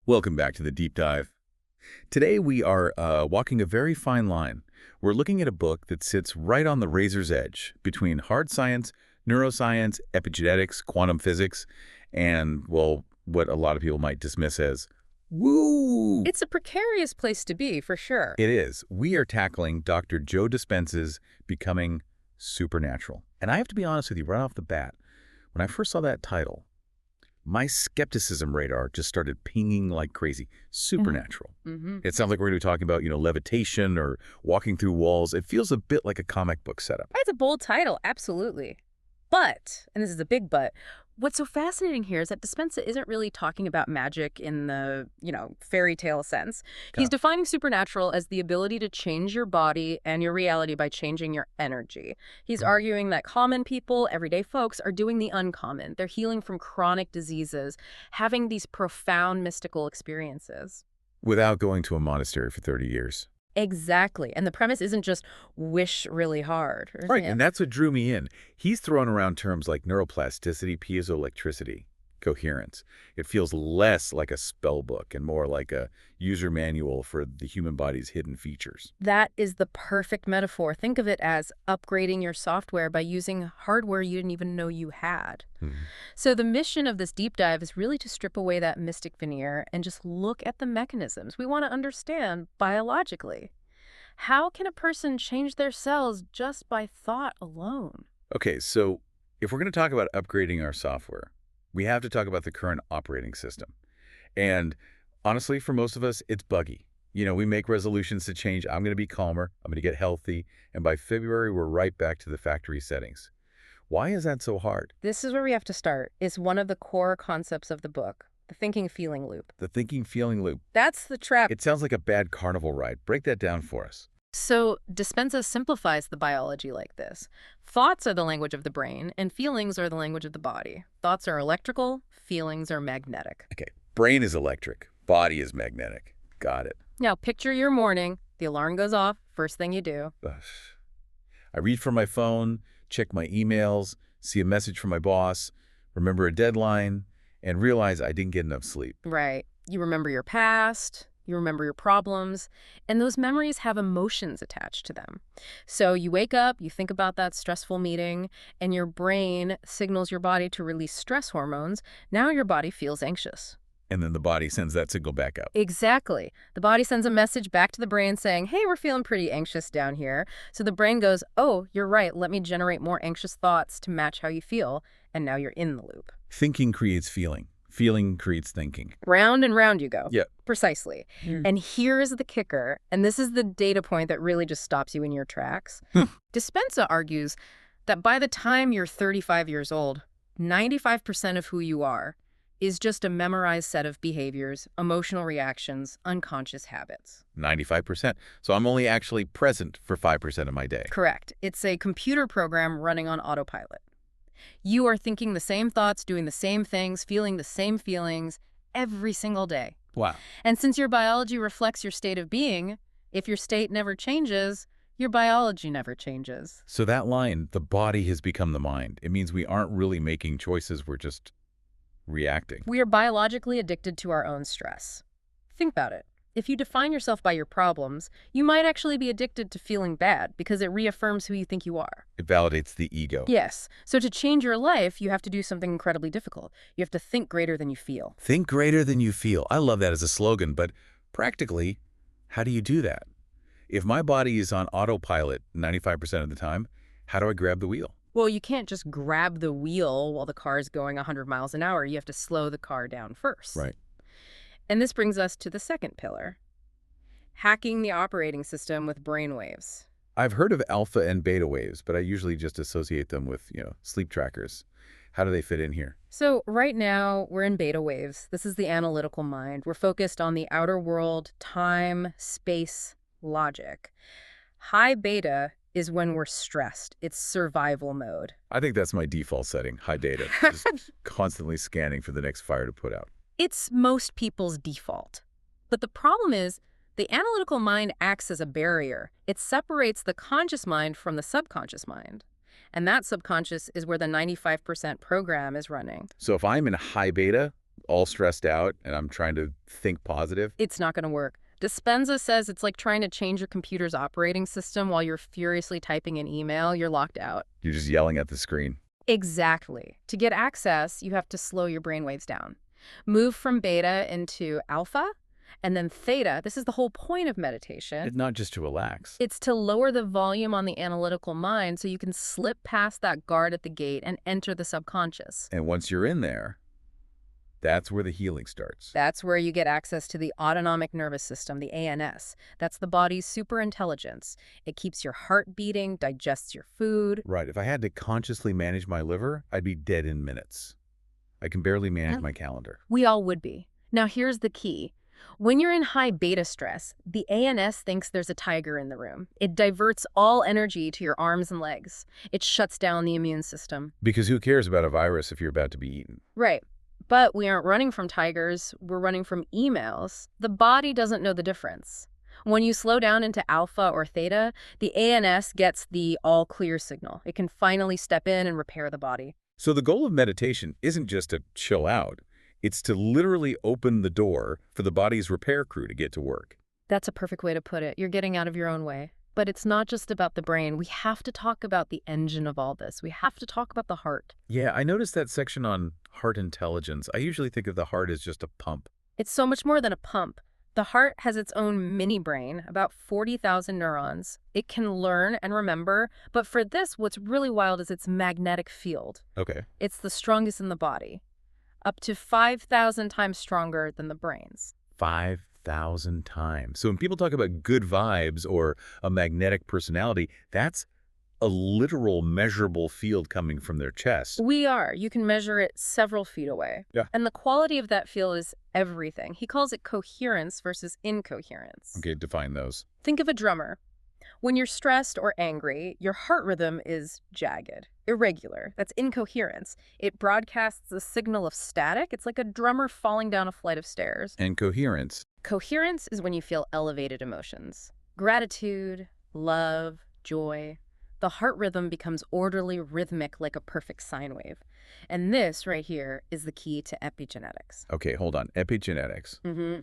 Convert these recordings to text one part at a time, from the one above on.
Welcome back to the Deep Dive. Today we are walking a very fine line. We're looking at a book that sits right on the razor's edge between hard science, neuroscience, epigenetics, quantum physics, and, well, what a lot of people might dismiss as woo. It's a precarious place to be, for sure. It is. We are tackling Dr. Joe Dispenza's Becoming Supernatural. And I have to be honest with you right off the bat, when I first saw that title, my skepticism radar just started pinging like crazy. Supernatural. It sounds like we're going to be talking about, levitation or walking through walls. It feels a bit like a comic book setup. It's a bold title, absolutely. But, and this is a big but, what's so fascinating here is that Dispenza isn't really talking about magic in the, fairy tale sense. He's defining supernatural as the ability to change your body and your reality by changing your energy. He's arguing that common people, everyday folks, are doing the uncommon. They're healing from chronic diseases, having these profound mystical experiences. Without going to a monastery for 30 years. Exactly. And the premise isn't just wish really hard. Right, and that's what drew me in. He's throwing around terms like neuroplasticity, piezoelectricity, coherence. It feels less like a spell book and more like a user manual for the human body's hidden features. That is the perfect metaphor. Think of it as upgrading your software by using hardware you didn't even know you had. So the mission of this deep dive is really to strip away that mystic veneer and just look at the mechanisms we want to understand biologically. How can a person change their cells just by thought alone? Okay, so if we're going to talk about upgrading our software, we have to talk about the current operating system. And honestly, for most of us, it's buggy. We make resolutions to change. I'm going to be calmer. I'm going to get healthy. And by February, we're right back to the factory settings. Why is that so hard? This is where we have to start. It's one of the core concepts of the book, the thinking-feeling loop. The thinking-feeling loop. That's the trap. It sounds like a bad carnival ride. Break that down for us. So Dispenza simplifies the biology like this. Thoughts are the language of the brain, and feelings are the language of the body. Thoughts are electrical, feelings are magnetic. Okay, brain is electric, body is magnetic. Got it. Now picture your morning. The alarm goes off, first thing you do. I reach for my phone, check my emails, see a message from my boss, remember a deadline, and realize I didn't get enough sleep. Right. You remember your past. You remember your problems, and those memories have emotions attached to them. So you wake up, you think about that stressful meeting, and your brain signals your body to release stress hormones. Now your body feels anxious. And then the body sends that signal back out. Exactly. The body sends a message back to the brain saying, hey, we're feeling pretty anxious down here. So the brain goes, oh, you're right. Let me generate more anxious thoughts to match how you feel. And now you're in the loop. Thinking creates feeling. Feeling creates thinking. Round and round you go. Yeah. Precisely. And here's the kicker, and this is the data point that really just stops you in your tracks. Dispenza argues that by the time you're 35 years old, 95% of who you are is just a memorized set of behaviors, emotional reactions, unconscious habits. 95%. So I'm only actually present for 5% of my day. Correct. It's a computer program running on autopilot. You are thinking the same thoughts, doing the same things, feeling the same feelings every single day. Wow. And since your biology reflects your state of being, if your state never changes, your biology never changes. So that line, the body has become the mind, it means we aren't really making choices, we're just reacting. We are biologically addicted to our own stress. Think about it. If you define yourself by your problems, you might actually be addicted to feeling bad because it reaffirms who you think you are. It validates the ego. Yes. So to change your life, you have to do something incredibly difficult. You have to think greater than you feel. Think greater than you feel. I love that as a slogan, but practically, how do you do that? If my body is on autopilot 95% of the time, how do I grab the wheel? Well, you can't just grab the wheel while the car is going 100 miles an hour. You have to slow the car down first. Right. And this brings us to the second pillar, hacking the operating system with brainwaves. I've heard of alpha and beta waves, but I usually just associate them with, sleep trackers. How do they fit in here? So right now, we're in beta waves. This is the analytical mind. We're focused on the outer world, time, space, logic. High beta is when we're stressed. It's survival mode. I think that's my default setting, high beta, just constantly scanning for the next fire to put out. It's most people's default. But the problem is, the analytical mind acts as a barrier. It separates the conscious mind from the subconscious mind. And that subconscious is where the 95% program is running. So if I'm in high beta, all stressed out and I'm trying to think positive. It's not going to work. Dispenza says it's like trying to change your computer's operating system while you're furiously typing an email. You're locked out. You're just yelling at the screen. Exactly. To get access, you have to slow your brainwaves down. Move from beta into alpha, and then theta. This is the whole point of meditation. It's not just to relax. It's to lower the volume on the analytical mind so you can slip past that guard at the gate and enter the subconscious. And once you're in there, that's where the healing starts. That's where you get access to the autonomic nervous system, the ANS. That's the body's superintelligence. It keeps your heart beating, digests your food. Right. If I had to consciously manage my liver, I'd be dead in minutes. I can barely manage my calendar. We all would be. Now here's the key. When you're in high beta stress, the ANS thinks there's a tiger in the room. It diverts all energy to your arms and legs. It shuts down the immune system. Because who cares about a virus if you're about to be eaten? Right. But we aren't running from tigers, we're running from emails. The body doesn't know the difference. When you slow down into alpha or theta, the ANS gets the all-clear signal. It can finally step in and repair the body. So the goal of meditation isn't just to chill out. It's to literally open the door for the body's repair crew to get to work. That's a perfect way to put it. You're getting out of your own way. But it's not just about the brain. We have to talk about the engine of all this. We have to talk about the heart. Yeah, I noticed that section on heart intelligence. I usually think of the heart as just a pump. It's so much more than a pump. The heart has its own mini brain, about 40,000 neurons. It can learn and remember, but for this, what's really wild is its magnetic field. Okay. It's the strongest in the body, up to 5,000 times stronger than the brain's. 5,000 times. So when people talk about good vibes or a magnetic personality, that's a literal measurable field coming from their chest. You can measure it several feet away. Yeah. And the quality of that field is everything. He calls it coherence versus incoherence. Okay, define those. Think of a drummer. When you're stressed or angry, your heart rhythm is jagged, irregular. That's incoherence. It broadcasts a signal of static. It's like a drummer falling down a flight of stairs. And coherence. Coherence is when you feel elevated emotions. Gratitude, love, joy. The heart rhythm becomes orderly, rhythmic, like a perfect sine wave. And this right here is the key to epigenetics. Okay, hold on. Epigenetics. Mm-hmm.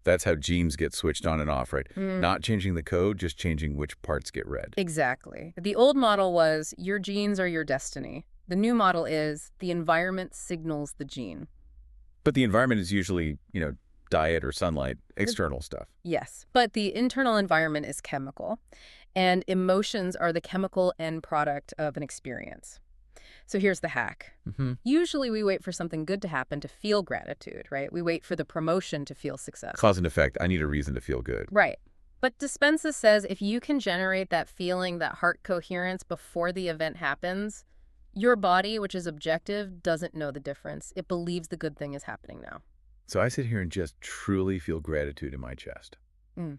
That's how genes get switched on and off, right? Not changing the code, just changing which parts get read. Exactly. The old model was your genes are your destiny. The new model is the environment signals the gene. But the environment is usually, diet or sunlight, external stuff. Yes, but the internal environment is chemical, and emotions are the chemical end product of an experience. So here's the hack. Usually we wait for something good to happen to feel gratitude, right? We wait for the promotion to feel success. Cause and effect. I need a reason to feel good. Right. But Dispenza says if you can generate that feeling, that heart coherence before the event happens, your body, which is objective, doesn't know the difference. It believes the good thing is happening now. So I sit here and just truly feel gratitude in my chest.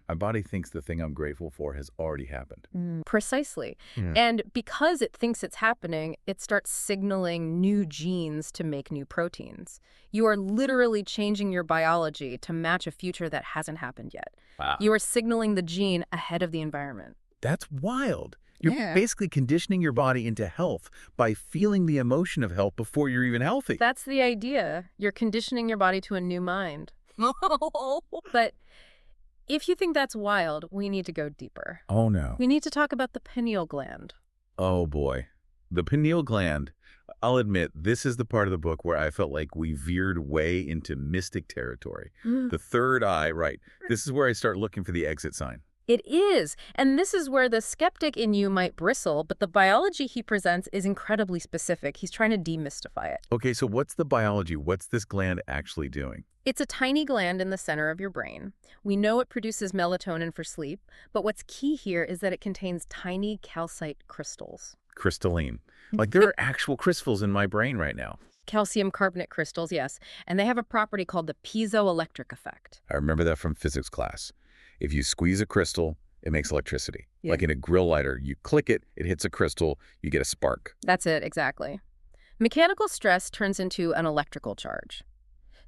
My body thinks the thing I'm grateful for has already happened. Precisely. And because it thinks it's happening, it starts signaling new genes to make new proteins. You are literally changing your biology to match a future that hasn't happened yet. Wow. You are signaling the gene ahead of the environment. That's wild. You're basically conditioning your body into health by feeling the emotion of health before you're even healthy. That's the idea. You're conditioning your body to a new mind. But if you think that's wild, we need to go deeper. Oh, no. We need to talk about the pineal gland. Oh, boy. The pineal gland. I'll admit, this is the part of the book where I felt like we veered way into mystic territory. The third eye, right. This is where I start looking for the exit sign. It is. And this is where the skeptic in you might bristle, but the biology he presents is incredibly specific. He's trying to demystify it. Okay, so what's the biology? What's this gland actually doing? It's a tiny gland in the center of your brain. We know it produces melatonin for sleep, but what's key here is that it contains tiny calcite crystals. Crystalline. Like there are actual crystals in my brain right now. Calcium carbonate crystals, yes. And they have a property called the piezoelectric effect. I remember that from physics class. If you squeeze a crystal, it makes electricity. Like in a grill lighter, you click it, it hits a crystal, you get a spark. That's it, exactly. Mechanical stress turns into an electrical charge.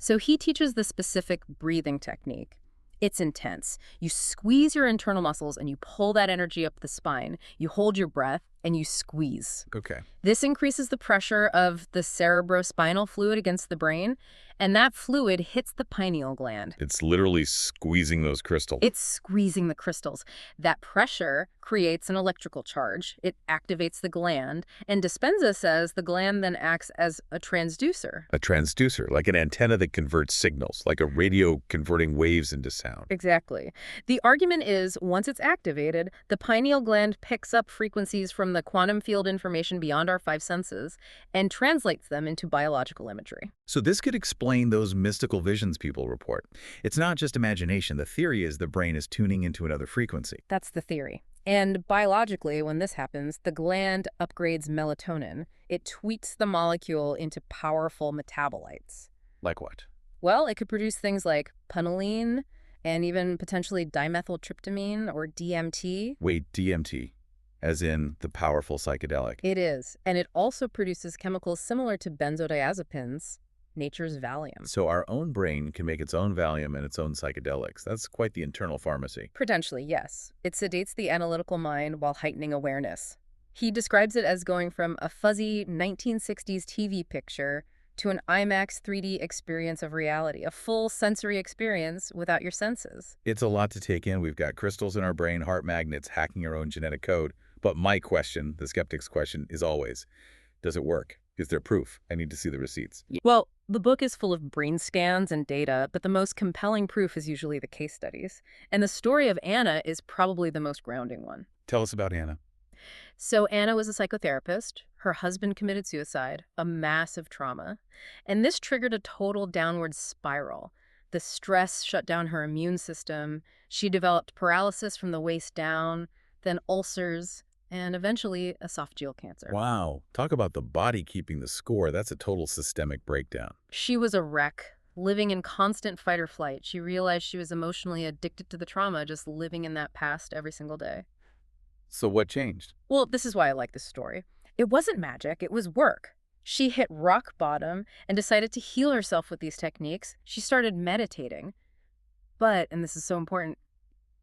So he teaches the specific breathing technique. It's intense. You squeeze your internal muscles and you pull that energy up the spine. You hold your breath and you squeeze. Okay. This increases the pressure of the cerebrospinal fluid against the brain, and that fluid hits the pineal gland. It's literally squeezing those crystals. It's squeezing the crystals. That pressure creates an electrical charge. It activates the gland, and Dispenza says the gland then acts as a transducer. A transducer, like an antenna that converts signals, like a radio converting waves into sound. Exactly. The argument is, once it's activated, the pineal gland picks up frequencies from the quantum field information beyond our five senses and translates them into biological imagery. So this could explain those mystical visions people report. It's not just imagination. The theory is the brain is tuning into another frequency. That's the theory. And biologically, when this happens, the gland upgrades melatonin. It tweaks the molecule into powerful metabolites. Like what? Well, it could produce things like phenylene and even potentially dimethyltryptamine or DMT. Wait, DMT, as in the powerful psychedelic. It is. And it also produces chemicals similar to benzodiazepines, nature's Valium. So our own brain can make its own Valium and its own psychedelics. That's quite the internal pharmacy. Potentially, yes. It sedates the analytical mind while heightening awareness. He describes it as going from a fuzzy 1960s TV picture to an IMAX 3D experience of reality, a full sensory experience without your senses. It's a lot to take in. We've got crystals in our brain, heart magnets, hacking our own genetic code. But my question, the skeptic's question, is always, does it work? Is there proof? I need to see the receipts. Well, the book is full of brain scans and data, but the most compelling proof is usually the case studies. And the story of Anna is probably the most grounding one. Tell us about Anna. So Anna was a psychotherapist. Her husband committed suicide, a massive trauma. And this triggered a total downward spiral. The stress shut down her immune system. She developed paralysis from the waist down, then ulcers, and eventually esophageal cancer. Wow. Talk about the body keeping the score. That's a total systemic breakdown. She was a wreck, living in constant fight or flight. She realized she was emotionally addicted to the trauma, just living in that past every single day. So what changed? Well, this is why I like this story. It wasn't magic, it was work. She hit rock bottom and decided to heal herself with these techniques. She started meditating. But, and this is so important,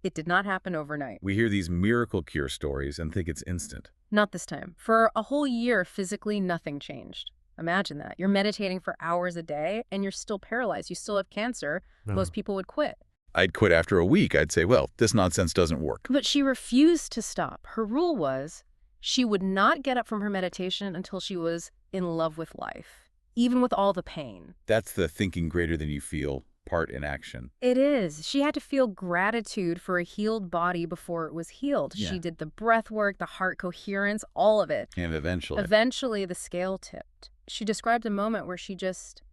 it did not happen overnight. We hear these miracle cure stories and think it's instant. Not this time. For a whole year, physically nothing changed. Imagine that. You're meditating for hours a day and you're still paralyzed. You still have cancer. Most people would quit. I'd quit after a week. I'd say, well, this nonsense doesn't work. But she refused to stop. Her rule was she would not get up from her meditation until she was in love with life, even with all the pain. That's the thinking greater than you feel part in action. It is. She had to feel gratitude for a healed body before it was healed. Yeah. She did the breath work, the heart coherence, all of it. And eventually. Eventually, the scale tipped. She described a moment where she just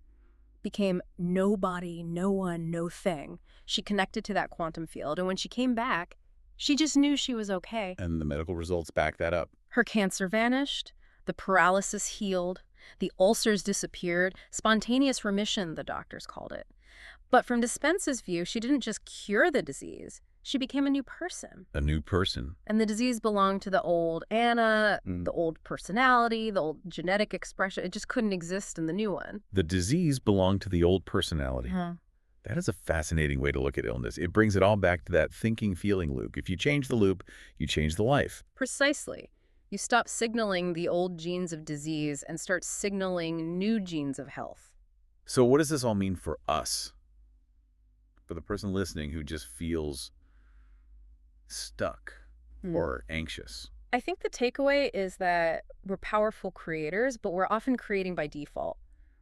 became nobody, no one, no thing. She connected to that quantum field, and when she came back, she just knew she was okay. And the medical results back that up. Her cancer vanished, the paralysis healed, the ulcers disappeared, spontaneous remission, the doctors called it. But from Dispenza's view, she didn't just cure the disease. She became a new person. A new person. And the disease belonged to the old Anna, the old personality, the old genetic expression. It just couldn't exist in the new one. The disease belonged to the old personality. That is a fascinating way to look at illness. It brings it all back to that thinking-feeling loop. If you change the loop, you change the life. Precisely. You stop signaling the old genes of disease and start signaling new genes of health. So what does this all mean for us? For the person listening who just feels stuck or anxious. I think the takeaway is that we're powerful creators, but we're often creating by default.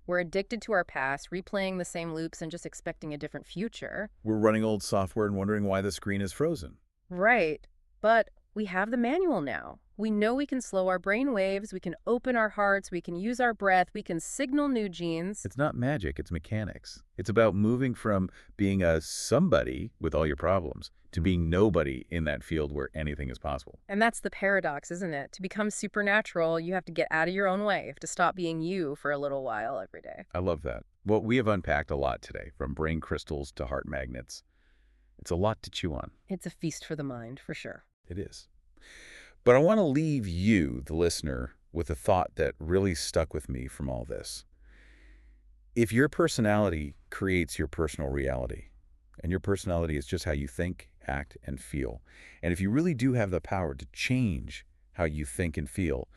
We're addicted to our past, replaying the same loops and just expecting a different future. We're running old software and wondering why the screen is frozen. Right. But we have the manual now. We know we can slow our brain waves, we can open our hearts, we can use our breath, we can signal new genes. It's not magic, it's mechanics. It's about moving from being a somebody with all your problems to being nobody in that field where anything is possible. And that's the paradox, isn't it? To become supernatural, you have to get out of your own way. You have to stop being you for a little while every day. I love that. Well, we have unpacked a lot today, from brain crystals to heart magnets. It's a lot to chew on. It's a feast for the mind, for sure. It is. But I want to leave you, the listener, with a thought that really stuck with me from all this. If your personality creates your personal reality, and your personality is just how you think, act, and feel, and if you really do have the power to change how you think and feel,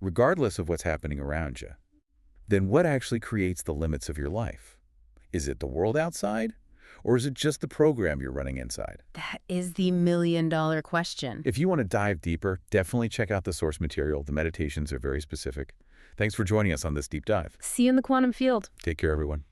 regardless of what's happening around you, then what actually creates the limits of your life? Is it the world outside? Or is it just the program you're running inside? That is the million-dollar question. If you want to dive deeper, definitely check out the source material. The meditations are very specific. Thanks for joining us on this deep dive. See you in the quantum field. Take care, everyone.